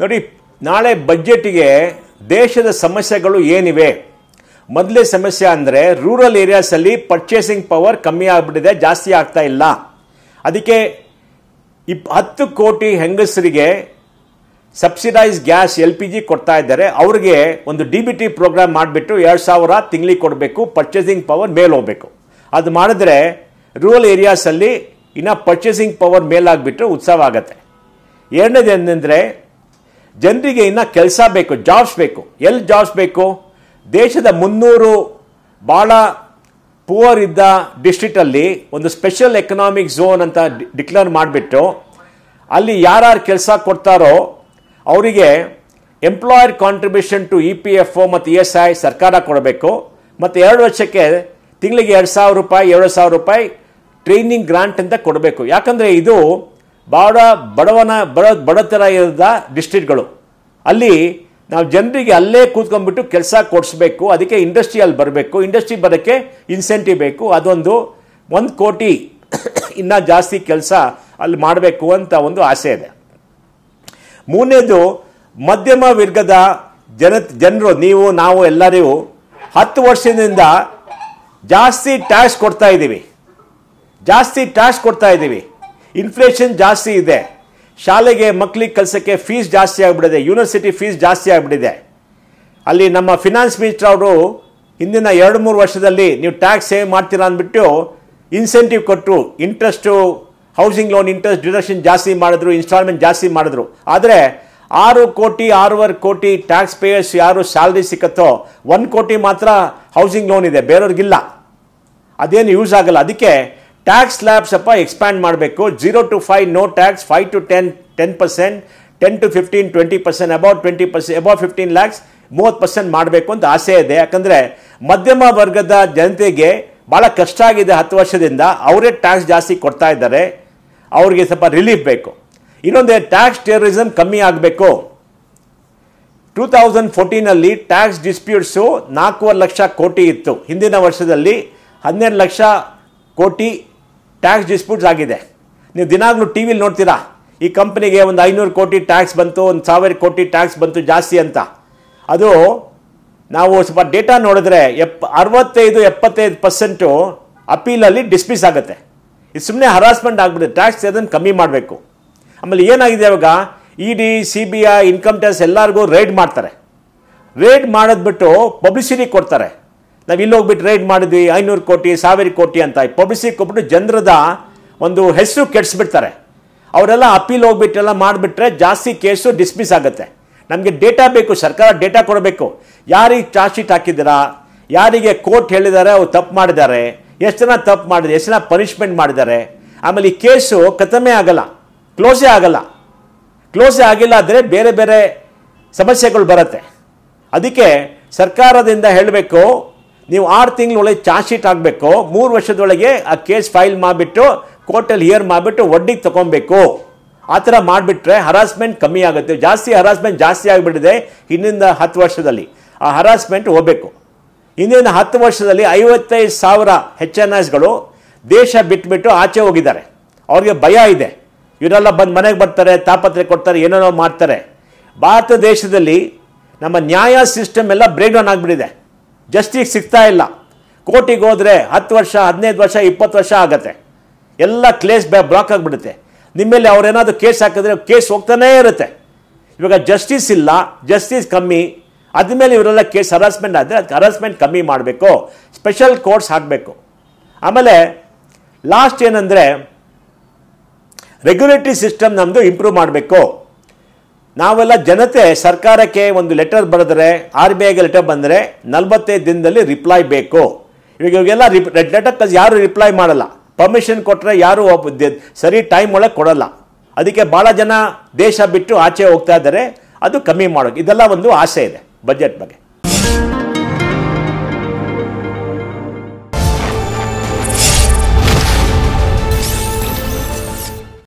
ನೋಡಿ, ನಾಳೆ ಬಜೆಟ್ಗೆ ದೇಶದ ಸಮಸ್ಯೆಗಳು ಏನಿವೆ? ಮೊದಲೇ ಸಮಸ್ಯೆ ಅಂದರೆ ರೂರಲ್ ಏರಿಯಾಸಲ್ಲಿ ಪರ್ಚೇಸಿಂಗ್ ಪವರ್ ಕಮ್ಮಿ ಆಗಿಬಿಟ್ಟಿದೆ, ಜಾಸ್ತಿ ಆಗ್ತಾ ಇಲ್ಲ. ಅದಕ್ಕೆ 10 ಕೋಟಿ ಹೆಂಗಸರಿಗೆ ಸಬ್ಸಿಡೈಸ್ ಗ್ಯಾಸ್ LPG ಕೊಡ್ತಾ ಇದ್ದಾರೆ. ಅವ್ರಿಗೆ ಒಂದು DBT ಪ್ರೋಗ್ರಾಮ್ ಮಾಡಿಬಿಟ್ಟು 2,000 ತಿಂಗಳಿಗೆ ಕೊಡಬೇಕು, ಪರ್ಚೇಸಿಂಗ್ ಪವರ್ ಮೇಲೆ ಹೋಗಬೇಕು. ಅದು ಮಾಡಿದ್ರೆ ರೂರಲ್ ಏರಿಯಾಸಲ್ಲಿ ಇನ್ನು ಪರ್ಚೇಸಿಂಗ್ ಪವರ್ ಮೇಲಾಗಿಬಿಟ್ಟು ಉತ್ಸವ ಆಗುತ್ತೆ. ಎರಡನೇದು ಏನಂದರೆ ಜನರಿಗೆ ಇನ್ನು ಕೆಲಸ ಬೇಕು, ಜಾಬ್ಸ್ ಬೇಕು. ಎಲ್ಲಿ ಜಾಬ್ಸ್ ಬೇಕು? ದೇಶದ 300 ಭಾಳ ಪುವರ್ ಇದ್ದ ಡಿಸ್ಟ್ರಿಕ್ಟಲ್ಲಿ ಒಂದು ಸ್ಪೆಷಲ್ ಎಕನಾಮಿಕ್ ಝೋನ್ ಅಂತ ಡಿಕ್ಲೇರ್ ಮಾಡಿಬಿಟ್ಟು ಅಲ್ಲಿ ಯಾರ್ಯಾರು ಕೆಲಸ ಕೊಡ್ತಾರೋ ಅವರಿಗೆ ಎಂಪ್ಲಾಯರ್ ಕಾಂಟ್ರಿಬ್ಯೂಷನ್ ಟು EPFO ಮತ್ತು ESI ಸರ್ಕಾರ ಕೊಡಬೇಕು. ಮತ್ತು 2 ವರ್ಷಕ್ಕೆ ತಿಂಗಳಿಗೆ 2,000 ರೂಪಾಯಿ 2,000 ರೂಪಾಯಿ ಟ್ರೈನಿಂಗ್ ಗ್ರಾಂಟ್ ಅಂತ ಕೊಡಬೇಕು. ಯಾಕಂದರೆ ಇದು ಭಾಳ ಬಡತನ ಇರದ ಡಿಸ್ಟ್ರಿಕ್ಟ್ಗಳು. ಅಲ್ಲಿ ನಾವು ಜನರಿಗೆ ಅಲ್ಲೇ ಕೂತ್ಕೊಂಡ್ಬಿಟ್ಟು ಕೆಲಸ ಕೊಡಿಸ್ಬೇಕು. ಅದಕ್ಕೆ ಇಂಡಸ್ಟ್ರಿಯಲ್ಲಿ ಬರಬೇಕು. ಇಂಡಸ್ಟ್ರಿ ಬರೋಕ್ಕೆ ಇನ್ಸೆಂಟಿವ್ ಬೇಕು. ಅದೊಂದು 1 ಕೋಟಿ ಇನ್ನೂ ಜಾಸ್ತಿ ಕೆಲಸ ಅಲ್ಲಿ ಮಾಡಬೇಕು ಅಂತ ಒಂದು ಆಸೆ ಇದೆ. ಮೂರನೇದು, ಮಧ್ಯಮ ವರ್ಗದ ಜನರು, ನೀವು ನಾವು ಎಲ್ಲರಿಗೂ 10 ವರ್ಷದಿಂದ ಜಾಸ್ತಿ ಟ್ಯಾಕ್ಸ್ ಕೊಡ್ತಾ ಇದ್ದೀವಿ. ಇನ್ಫ್ಲೇಷನ್ ಜಾಸ್ತಿ ಇದೆ. ಶಾಲೆಗೆ ಮಕ್ಕಳಿಗೆ ಕಲಿಸೋಕ್ಕೆ ಫೀಸ್ ಜಾಸ್ತಿ ಆಗಿಬಿಟ್ಟಿದೆ. ಯೂನಿವರ್ಸಿಟಿ ಫೀಸ್ ಜಾಸ್ತಿ ಆಗಿಬಿಟ್ಟಿದೆ. ಅಲ್ಲಿ ನಮ್ಮ ಫಿನಾನ್ಸ್ ಮಿನಿಸ್ಟರ್ ಅವರು ಹಿಂದಿನ 2-3 ವರ್ಷದಲ್ಲಿ ನೀವು ಟ್ಯಾಕ್ಸ್ ಸೇವ್ ಮಾಡ್ತೀರಾ ಅಂದ್ಬಿಟ್ಟು ಇನ್ಸೆಂಟಿವ್ ಕೊಟ್ಟರು. Interest, housing loan interest deduction ಜಾಸ್ತಿ ಮಾಡಿದ್ರು, ಇನ್ಸ್ಟಾಲ್ಮೆಂಟ್ ಜಾಸ್ತಿ ಮಾಡಿದ್ರು. ಆದರೆ 6 ಕೋಟಿ 6.5 ಕೋಟಿ ಟ್ಯಾಕ್ಸ್ ಪೇಯರ್ಸ್ ಯಾರು ಸ್ಯಾಲ್ರಿ ಸಿಕ್ಕತ್ತೋ 1 ಕೋಟಿ ಮಾತ್ರ ಹೌಸಿಂಗ್ ಲೋನ್ ಇದೆ, ಬೇರೆಯವ್ರಿಗಿಲ್ಲ. ಅದೇನು ಯೂಸ್ ಆಗಲ್ಲ. ಅದಕ್ಕೆ ಟ್ಯಾಕ್ಸ್ ಸ್ಲ್ಯಾಬ್ ಸ್ವಲ್ಪ ಎಕ್ಸ್ಪ್ಯಾಂಡ್ ಮಾಡಬೇಕು. 0 to 5 no tax, 5 to 10%, 10 to 15 20%, about 20%, about 15 lakhs 30% ಮಾಡಬೇಕು ಅಂತ ಆಸೆ ಇದೆ. ಯಾಕಂದರೆ ಮಧ್ಯಮ ವರ್ಗದ ಜನತೆಗೆ ಭಾಳ ಕಷ್ಟ ಆಗಿದೆ 10 ವರ್ಷದಿಂದ. ಅವರೇ ಟ್ಯಾಕ್ಸ್ ಜಾಸ್ತಿ ಕೊಡ್ತಾ ಇದ್ದಾರೆ. ಅವ್ರಿಗೆ ಸ್ವಲ್ಪ ರಿಲೀಫ್ ಬೇಕು. ಇನ್ನೊಂದು, ಟ್ಯಾಕ್ಸ್ ಟೆರರಿಸಮ್ ಕಮ್ಮಿ ಆಗಬೇಕು. 2014 ಟ್ಯಾಕ್ಸ್ ಡಿಸ್ಪ್ಯೂಟ್ಸು 4.5 ಲಕ್ಷ ಕೋಟಿ ಇತ್ತು. ಹಿಂದಿನ ವರ್ಷದಲ್ಲಿ 12 ಲಕ್ಷ ಕೋಟಿ ಟ್ಯಾಕ್ಸ್ ಡಿಸ್ಪ್ಯೂಟ್ಸ್ ಆಗಿದೆ. ನೀವು ದಿನಾಗಲೂ ಟಿ ವಿಲಿ ನೋಡ್ತೀರಾ, ಈ ಕಂಪ್ನಿಗೆ ಒಂದು 500 ಕೋಟಿ ಟ್ಯಾಕ್ಸ್ ಬಂತು, 1,000 ಕೋಟಿ ಟ್ಯಾಕ್ಸ್ ಬಂತು ಜಾಸ್ತಿ ಅಂತ. ಅದು ನಾವು ಸ್ವಲ್ಪ ಡೇಟಾ ನೋಡಿದ್ರೆ 65-75% ಅಪೀಲಲ್ಲಿ ಡಿಸ್ಮಿಸ್ ಆಗುತ್ತೆ. ಇದು ಸುಮ್ಮನೆ ಹರಾಸ್ಮೆಂಟ್ ಆಗಿಬಿಡುತ್ತೆ. ಟ್ಯಾಕ್ಸ್ ಅದನ್ನು ಕಮ್ಮಿ ಮಾಡಬೇಕು. ಆಮೇಲೆ ಏನಾಗಿದೆ ಇವಾಗ, ED, CBI, ಇನ್ಕಮ್ ಟ್ಯಾಕ್ಸ್ ಎಲ್ಲರಿಗೂ ರೈಡ್ ಮಾಡ್ತಾರೆ. ರೈಡ್ ಮಾಡಿದ್ಬಿಟ್ಟು ಪಬ್ಲಿಸಿಟಿ ಕೊಡ್ತಾರೆ. ನಾವು ಇಲ್ಲಿ ಹೋಗ್ಬಿಟ್ಟು ರೈಡ್ ಮಾಡಿದ್ವಿ 500 ಕೋಟಿ 1,000 ಕೋಟಿ ಅಂತ ಪಬ್ಲಿಸಿಟಿ ಕೊಟ್ಬಿಟ್ಟು ಜನರದ ಒಂದು ಹೆಸರು ಕೆಡಿಸ್ಬಿಡ್ತಾರೆ. ಅವರೆಲ್ಲ ಅಪೀಲ್ ಹೋಗ್ಬಿಟ್ಟೆಲ್ಲ ಮಾಡಿಬಿಟ್ರೆ ಜಾಸ್ತಿ ಕೇಸು ಡಿಸ್ಮಿಸ್ ಆಗುತ್ತೆ. ನಮಗೆ ಡೇಟಾ ಬೇಕು, ಸರ್ಕಾರ ಡೇಟಾ ಕೊಡಬೇಕು. ಯಾರಿಗೆ ಚಾರ್ಜ್ ಶೀಟ್ ಹಾಕಿದ್ದೀರಾ, ಯಾರಿಗೆ ಕೋರ್ಟ್ ಹೇಳಿದ್ದಾರೆ ಅವ್ರು ತಪ್ಪು ಮಾಡಿದ್ದಾರೆ, ಎಷ್ಟು ಜನ ತಪ್ಪು ಮಾಡಿದ್ದಾರೆ, ಎಷ್ಟು ಜನ ಪನಿಷ್ಮೆಂಟ್ ಮಾಡಿದ್ದಾರೆ. ಆಮೇಲೆ ಈ ಕೇಸು ಖತಮೇ ಆಗಲ್ಲ, ಕ್ಲೋಸೇ ಆಗಿಲ್ಲ ಅಂದರೆ ಬೇರೆ ಬೇರೆ ಸಮಸ್ಯೆಗಳು ಬರುತ್ತೆ. ಅದಕ್ಕೆ ಸರ್ಕಾರದಿಂದ ಹೇಳಬೇಕು, ನೀವು 6 ತಿಂಗಳೊಳಗೆ ಚಾರ್ಜ್ ಶೀಟ್ ಆಗಬೇಕು, 3 ವರ್ಷದೊಳಗೆ ಆ ಕೇಸ್ ಫೈಲ್ ಮಾಡಿಬಿಟ್ಟು ಕೋರ್ಟಲ್ಲಿ ಹಿಯರ್ ಮಾಡಿಬಿಟ್ಟು ಒಡ್ಡಿಗೆ ತಗೊಬೇಕು. ಆ ಥರ ಮಾಡಿಬಿಟ್ರೆ ಹರಾಸ್ಮೆಂಟ್ ಕಮ್ಮಿ ಆಗುತ್ತೆ. ಹರಾಸ್ಮೆಂಟ್ ಜಾಸ್ತಿ ಆಗಿಬಿಟ್ಟಿದೆ ಹಿಂದಿನ 10 ವರ್ಷದಲ್ಲಿ. ಆ ಹರಾಸ್ಮೆಂಟ್ ಹೋಗಬೇಕು. ಹಿಂದಿನ 10 ವರ್ಷದಲ್ಲಿ 55,000 HNIsಗಳು ದೇಶ ಬಿಟ್ಬಿಟ್ಟು ಆಚೆ ಹೋಗಿದ್ದಾರೆ. ಅವ್ರಿಗೆ ಭಯ ಇದೆ, ಇವರೆಲ್ಲ ಬಂದು ಮನೆಗೆ ಬರ್ತಾರೆ, ತಾಪತ್ರೆ ಕೊಡ್ತಾರೆ, ಏನೇನೋ ಮಾಡ್ತಾರೆ. ಭಾರತ ದೇಶದಲ್ಲಿ ನಮ್ಮ ನ್ಯಾಯ ಸಿಸ್ಟಮ್ ಎಲ್ಲ ಬ್ರೇಕ್ ಡೌನ್ ಆಗಿಬಿಟ್ಟಿದೆ. ಜಸ್ಟಿಸ್ ಸಿಗ್ತಾ ಇಲ್ಲ. ಕೋರ್ಟಿಗೆ ಹೋದರೆ 10 ವರ್ಷ 15 ವರ್ಷ 20 ವರ್ಷ ಆಗುತ್ತೆ. ಎಲ್ಲ ಕೇಸ್ ಬ್ಲಾಕ್ ಆಗಿಬಿಡುತ್ತೆ. ನಿಮ್ಮಲ್ಲಿ ಅವರೇನಾದರೂ ಕೇಸ್ ಹಾಕಿದ್ರೆ ಕೇಸ್ ಹೋಗ್ತಾನೇ ಇರುತ್ತೆ. ಇವಾಗ ಜಸ್ಟಿಸ್ ಇಲ್ಲ, ಜಸ್ಟಿಸ್ ಕಮ್ಮಿ. ಅದ್ಮೇಲೆ ಇವರೆಲ್ಲ ಕೇಸ್ ಹರಾಸ್ಮೆಂಟ್ ಆದರೆ ಅದಕ್ಕೆ ಹರಾಸ್ಮೆಂಟ್ ಕಮ್ಮಿ ಮಾಡಬೇಕು, ಸ್ಪೆಷಲ್ ಕೋರ್ಟ್ಸ್ ಹಾಕಬೇಕು. ಆಮೇಲೆ ಲಾಸ್ಟ್ ಏನಂದರೆ ರೆಗ್ಯುಲೇಟರಿ ಸಿಸ್ಟಮ್ ನಮ್ಮದು ಇಂಪ್ರೂವ್ ಮಾಡಬೇಕು. ನಾವೆಲ್ಲ ಜನತೆ ಸರ್ಕಾರಕ್ಕೆ ಒಂದು ಲೆಟರ್ ಬರೆದರೆ, RBIಗೆ ಲೆಟರ್ ಬಂದರೆ 45 ದಿನದಲ್ಲಿ ರಿಪ್ಲೈ ಬೇಕು. ಇವಾಗೆಲ್ಲ ಲೆಟರ್ ಯಾರು ರಿಪ್ಲೈ ಮಾಡಲ್ಲ. ಪರ್ಮಿಷನ್ ಕೊಟ್ಟರೆ ಯಾರು ಸರಿ ಟೈಮ್ ಒಳಗೆ ಕೊಡಲ್ಲ. ಅದಕ್ಕೆ ಭಾಳ ಜನ ದೇಶ ಬಿಟ್ಟು ಆಚೆ ಹೋಗ್ತಾ ಇದ್ದಾರೆ. ಅದು ಕಮ್ಮಿ ಮಾಡೋದು. ಇದೆಲ್ಲ ಒಂದು ಆಸೆ ಇದೆ ಬಜೆಟ್ ಬಗ್ಗೆ.